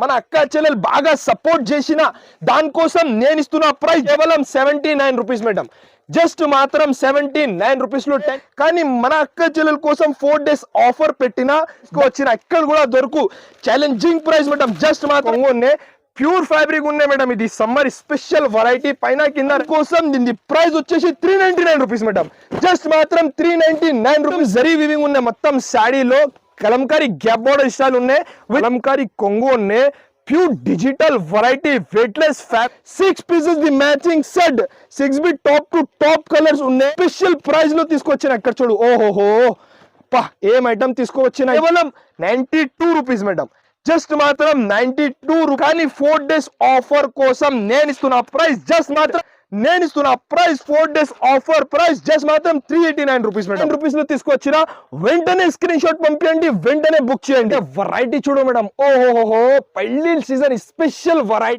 మన అక్క చెల్లెలు బాగా సపోర్ట్ చేసిన దానికోసం నేను ఇస్తున్న ప్రైస్ కేవలం 79 రూపీస్ మేడం. జస్ట్ మాత్రం 79 రూపీస్ లో 10. కానీ మన అక్క చెల్లెల కోసం 4 days ఆఫర్ పెట్టిన వచ్చిన ఎక్కడ కూడా దొరుకు ఛాలెంజింగ్ ప్రైస్ మేడం. జస్ట్ మాత్రం ప్యూర్ ఫ్యాబ్రిక్ ఉన్నాయి మేడం. ఇది సమ్మర్ స్పెషల్ వెరైటీ పైన కింద కోసం దీని ప్రైస్ వచ్చేసి 399 రూపీస్ మేడం. జస్ట్ మాత్రం 399 రూపీస్. జరీ వివింగ్ ఉన్నాయి మొత్తం శాడీలో. కలంకారీ గ్యాప్ బోర్డర్ స్టైల్ ఉన్నాయి, కలంకారీ కొంగు ఉన్నాయి. Pure digital variety weightless fab 6 pieces the matching set 6B top to top colours ఉన్నాయి. స్పెషల్ ప్రైస్ లో తీసుకొచ్చిన ఇక్కడ చూడు. ఓహోహో పా ఏం ఐటమ్ తీసుకొచ్చిన కేవలం 92 రూపీస్ మేడం. జస్ట్ మాత్రం 92. కానీ 4 days ఆఫర్ కోసం నేను ఇస్తున్న ప్రైస్ జస్ట్ మాత్రం 4 days ఆఫర్ ప్రైస్ జస్ట్ మాత్రం 389 రూపీస్ మేడం. రూపీస్ లో తీసుకొచ్చిన వెంటనే స్క్రీన్ షాట్ పంపించండి, వెంటనే బుక్ చేయండి. వెరైటీ చూడు మేడం. ఓహోహో పెళ్లి సీజన్ స్పెషల్ వెరైటీ.